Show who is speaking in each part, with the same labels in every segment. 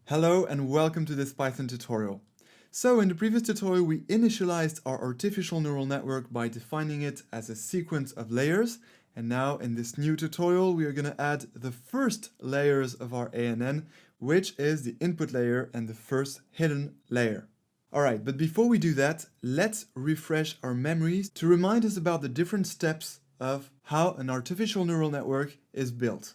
Speaker 1: Hello and welcome to this Python tutorial. So in the previous tutorial we initialized our artificial neural network by defining it as a sequence of layers, and now in this new tutorial we are going to add the first layers of our ANN, which is the input layer and the first hidden layer. Alright, but before we do that, let's refresh our memories to remind us about the different steps of how an artificial neural network is built.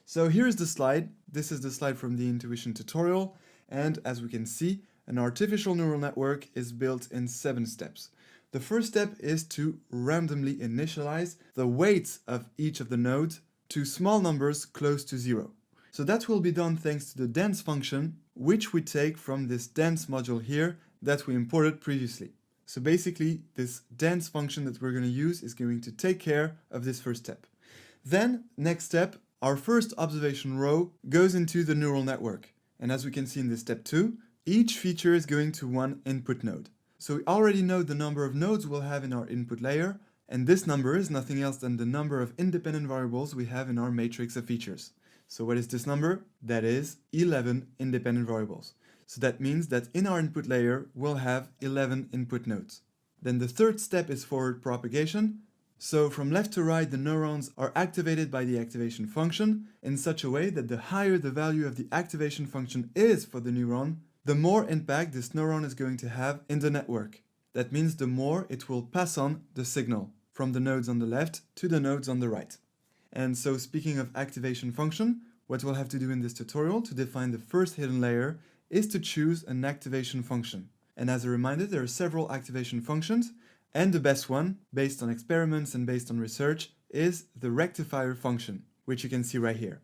Speaker 1: So here's the slide. This is the slide from the intuition tutorial, and as we can see, an artificial neural network is built in 7 steps. The first step is to randomly initialize the weights of each of the nodes to small numbers close to 0. So that will be done thanks to the dense function, which we take from this dense module here that we imported previously. So basically, this dense function that we're going to use is going to take care of this first step. Then, next step, our first observation row goes into the neural network. And as we can see in this step 2, each feature is going to one input node. So we already know the number of nodes we'll have in our input layer, and this number is nothing else than the number of independent variables we have in our matrix of features. So what is this number? That is 11 independent variables. So that means that in our input layer, we'll have 11 input nodes. Then the third step is forward propagation. So from left to right, the neurons are activated by the activation function in such a way that the higher the value of the activation function is for the neuron, the more impact this neuron is going to have in the network. That means the more it will pass on the signal from the nodes on the left to the nodes on the right. And so speaking of activation function, what we'll have to do in this tutorial to define the first hidden layer is to choose an activation function. And as a reminder, there are several activation functions, and the best one, based on experiments and based on research, is the rectifier function, which you can see right here.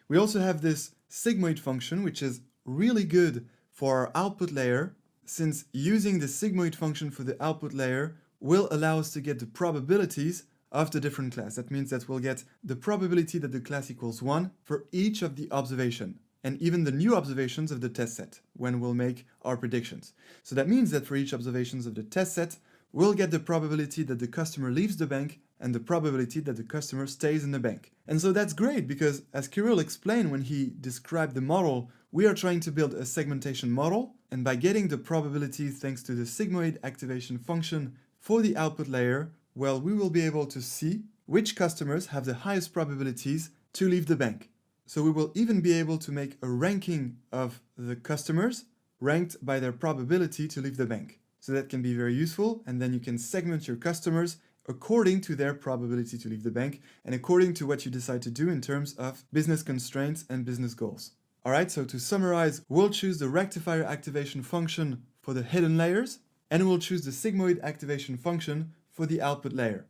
Speaker 1: We also have this sigmoid function, which is really good for our output layer, since using the sigmoid function for the output layer will allow us to get the probabilities of the different class. That means that we'll get the probability that the class equals 1 for each of the observation, and even the new observations of the test set, when we'll make our predictions. So that means that for each observations of the test set, we'll get the probability that the customer leaves the bank and the probability that the customer stays in the bank. And so that's great because, as Kirill explained when he described the model, we are trying to build a segmentation model, and by getting the probability thanks to the sigmoid activation function for the output layer, well, we will be able to see which customers have the highest probabilities to leave the bank. So we will even be able to make a ranking of the customers ranked by their probability to leave the bank. So that can be very useful, and then you can segment your customers according to their probability to leave the bank and according to what you decide to do in terms of business constraints and business goals. Alright, so to summarize, we'll choose the rectifier activation function for the hidden layers, and we'll choose the sigmoid activation function for the output layer.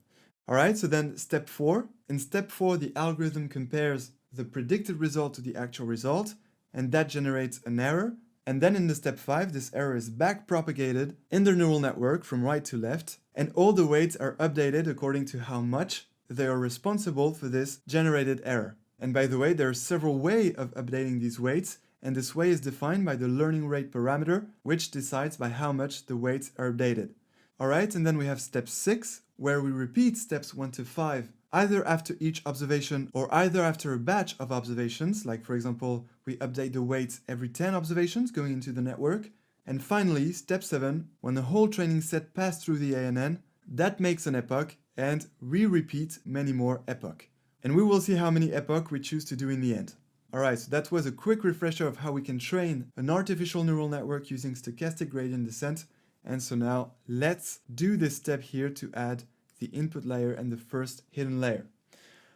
Speaker 1: Alright, so then step 4. In step 4, the algorithm compares the predicted result to the actual result, and that generates an error. And then in the step 5, this error is back propagated in the neural network from right to left, and all the weights are updated according to how much they are responsible for this generated error. And by the way, there are several ways of updating these weights, and this way is defined by the learning rate parameter, which decides by how much the weights are updated. Alright, and then we have step 6, where we repeat steps 1 to 5, either after each observation or either after a batch of observations, like for example, we update the weights every 10 observations going into the network. And finally, step 7, when the whole training set passed through the ANN, that makes an epoch, and we repeat many more epoch. And we will see how many epoch we choose to do in the end. Alright, so that was a quick refresher of how we can train an artificial neural network using stochastic gradient descent. And so now let's do this step here to add the input layer and the first hidden layer.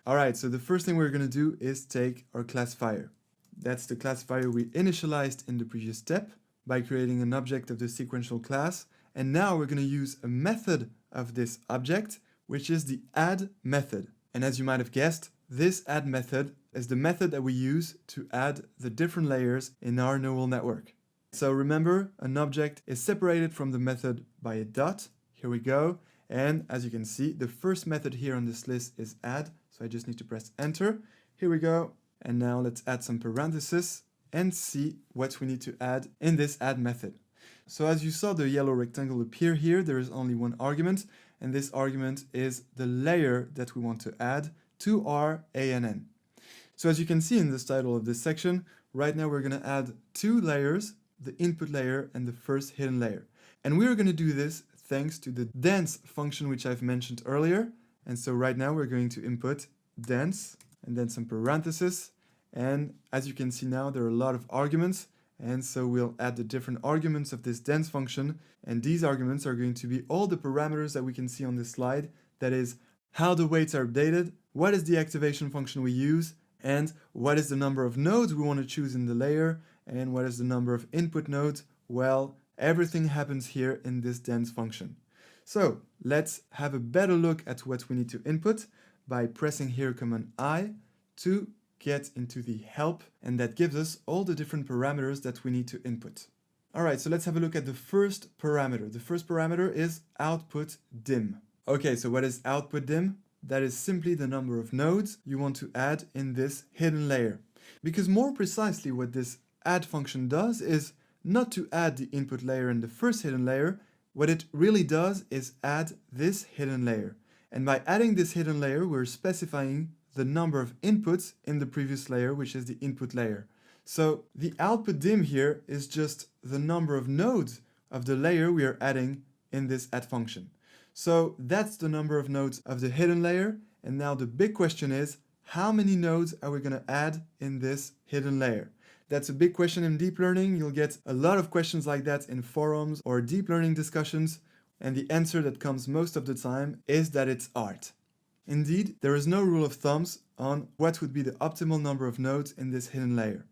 Speaker 1: Alright, so the first thing we're going to do is take our classifier. That's the classifier we initialized in the previous step by creating an object of the sequential class. And now we're going to use a method of this object, which is the add method. And as you might have guessed, this add method is the method that we use to add the different layers in our neural network. So remember, an object is separated from the method by a dot. Here we go. And as you can see, the first method here on this list is add. So I just need to press enter. Here we go. And now let's add some parentheses and see what we need to add in this add method. So as you saw the yellow rectangle appear here, there is only one argument, and this argument is the layer that we want to add to our ANN. So as you can see in this title of this section, right now we're going to add two layers, the input layer and the first hidden layer. And we're going to do this thanks to the dense function which I've mentioned earlier. And so right now we're going to input dense and then some parentheses. And as you can see now, there are a lot of arguments. And so we'll add the different arguments of this dense function. And these arguments are going to be all the parameters that we can see on this slide. That is how the weights are updated, what is the activation function we use, and what is the number of nodes we want to choose in the layer, and what is the number of input nodes. Well, everything happens here in this dense function. So let's have a better look at what we need to input by pressing here Command I to get into the help, and that gives us all the different parameters that we need to input. Alright, so let's have a look at the first parameter. The first parameter is output dim. Okay, so what is output dim? That is simply the number of nodes you want to add in this hidden layer. Because more precisely what this add function does is not to add the input layer and the first hidden layer. What it really does is add this hidden layer. And by adding this hidden layer, we're specifying the number of inputs in the previous layer, which is the input layer. So the output dim here is just the number of nodes of the layer we are adding in this add function. So that's the number of nodes of the hidden layer. And now the big question is, how many nodes are we going to add in this hidden layer? That's a big question in deep learning. You'll get a lot of questions like that in forums or deep learning discussions. And the answer that comes most of the time is that it's art. Indeed, there is no rule of thumbs on what would be the optimal number of nodes in this hidden layer.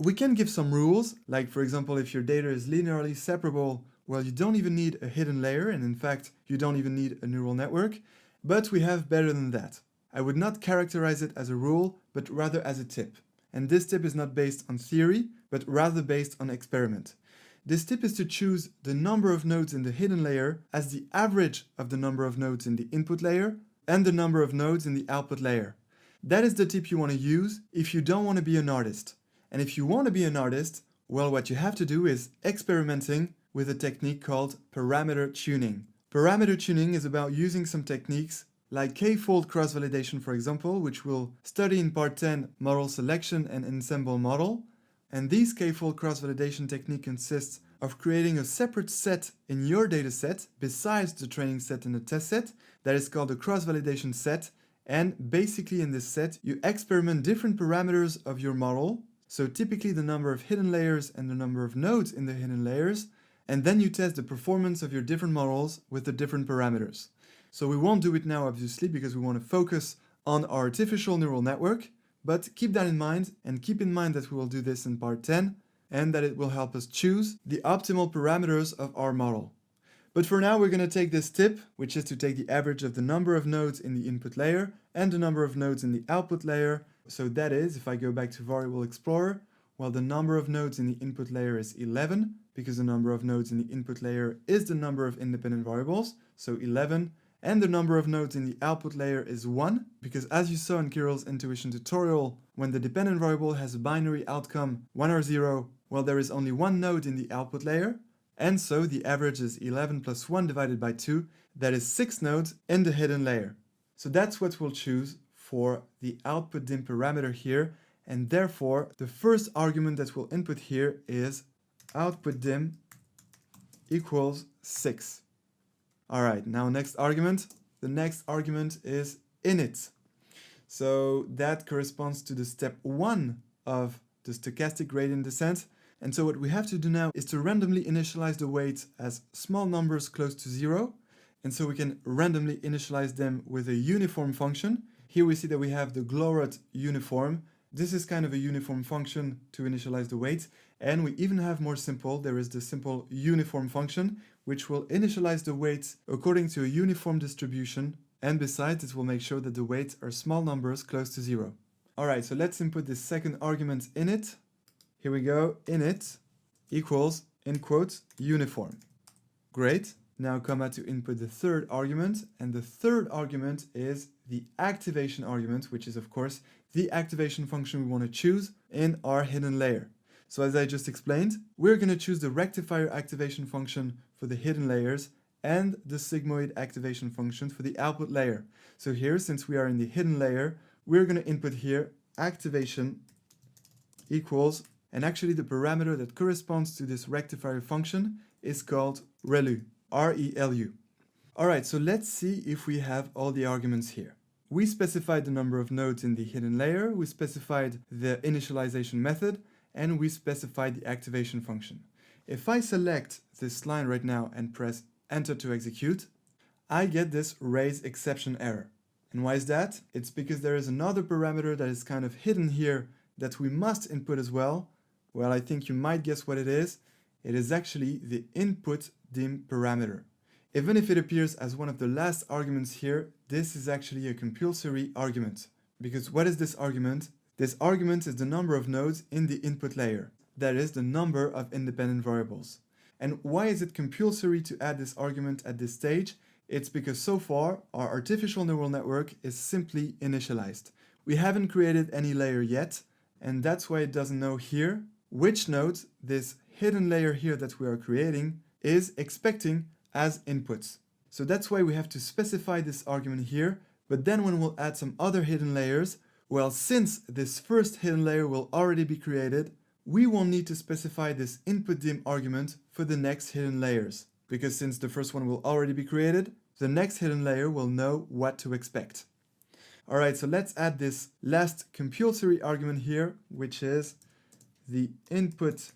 Speaker 1: We can give some rules, like for example, if your data is linearly separable, well, you don't even need a hidden layer, and in fact, you don't even need a neural network, but we have better than that. I would not characterize it as a rule, but rather as a tip. And this tip is not based on theory, but rather based on experiment. This tip is to choose the number of nodes in the hidden layer as the average of the number of nodes in the input layer and the number of nodes in the output layer. That is the tip you want to use if you don't want to be an artist. And if you want to be an artist, well, what you have to do is experimenting with a technique called parameter tuning. Parameter tuning is about using some techniques like k-fold cross-validation, for example, which we'll study in part 10, model selection and ensemble model. And these k-fold cross-validation technique consists of creating a separate set in your dataset besides the training set and the test set that is called a cross-validation set. And basically in this set, you experiment different parameters of your model. So typically the number of hidden layers and the number of nodes in the hidden layers. And then you test the performance of your different models with the different parameters. So we won't do it now, obviously, because we want to focus on our artificial neural network. But keep that in mind, and keep in mind that we will do this in part 10, and that it will help us choose the optimal parameters of our model. But for now, we're going to take this tip, which is to take the average of the number of nodes in the input layer and the number of nodes in the output layer. So that is, if I go back to Variable Explorer, well, the number of nodes in the input layer is 11, because the number of nodes in the input layer is the number of independent variables, so 11. And the number of nodes in the output layer is 1, because as you saw in Kirill's intuition tutorial, when the dependent variable has a binary outcome 1 or 0, well, there is only one node in the output layer, and so the average is 11 plus 1 divided by 2, that is 6 nodes in the hidden layer. So that's what we'll choose for the output dim parameter here, and therefore the first argument that we'll input here is output dim equals 6. Alright, now next argument. The next argument is init. So that corresponds to the step 1 of the stochastic gradient descent. And so what we have to do now is to randomly initialize the weights as small numbers close to 0. And so we can randomly initialize them with a uniform function. Here we see that we have the Glorot uniform. This is kind of a uniform function to initialize the weights. And we even have more simple. There is the simple uniform function, which will initialize the weights according to a uniform distribution. And besides, it will make sure that the weights are small numbers close to 0. Alright, so let's input this second argument init. Here we go, init equals, in quotes, uniform. Great. Now comma to input the third argument, and the third argument is the activation argument, which is of course the activation function we want to choose in our hidden layer. So as I just explained, we're going to choose the rectifier activation function for the hidden layers and the sigmoid activation function for the output layer. So here, since we are in the hidden layer, we're going to input here activation equals, and actually the parameter that corresponds to this rectifier function is called ReLU, R-E-L-U. Alright, so let's see if we have all the arguments here. We specified the number of nodes in the hidden layer, we specified the initialization method, and we specified the activation function. If I select this line right now and press enter to execute, I get this raise exception error. And why is that? It's because there is another parameter that is kind of hidden here that we must input as well. Well, I think you might guess what it is. It is actually the input dim parameter. Even if it appears as one of the last arguments here, this is actually a compulsory argument. Because what is this argument? This argument is the number of nodes in the input layer. That is the number of independent variables. And why is it compulsory to add this argument at this stage? It's because so far our artificial neural network is simply initialized. We haven't created any layer yet, and that's why it doesn't know here which nodes this hidden layer here that we are creating is expecting as inputs. So that's why we have to specify this argument here, but then when we'll add some other hidden layers, well, since this first hidden layer will already be created, we won't need to specify this input dim argument for the next hidden layers. Because since the first one will already be created, the next hidden layer will know what to expect. Alright, so let's add this last compulsory argument here, which is the input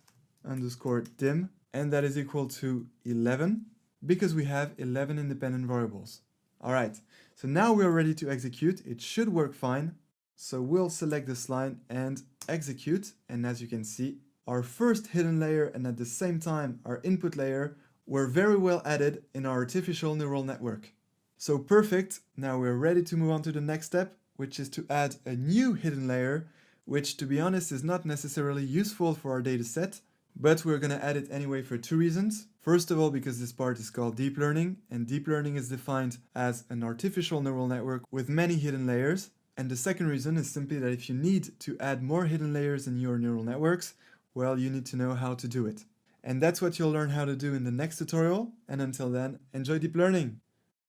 Speaker 1: underscore dim, and that is equal to 11, because we have 11 independent variables. Alright, so now we're ready to execute. It should work fine. So we'll select this line and execute, and as you can see, our first hidden layer and at the same time our input layer were very well added in our artificial neural network. So perfect, now we're ready to move on to the next step, which is to add a new hidden layer, which to be honest is not necessarily useful for our data set, but we're going to add it anyway for two reasons. First of all, because this part is called deep learning, and deep learning is defined as an artificial neural network with many hidden layers. And the second reason is simply that if you need to add more hidden layers in your neural networks, well, you need to know how to do it. And that's what you'll learn how to do in the next tutorial. And until then, enjoy deep learning!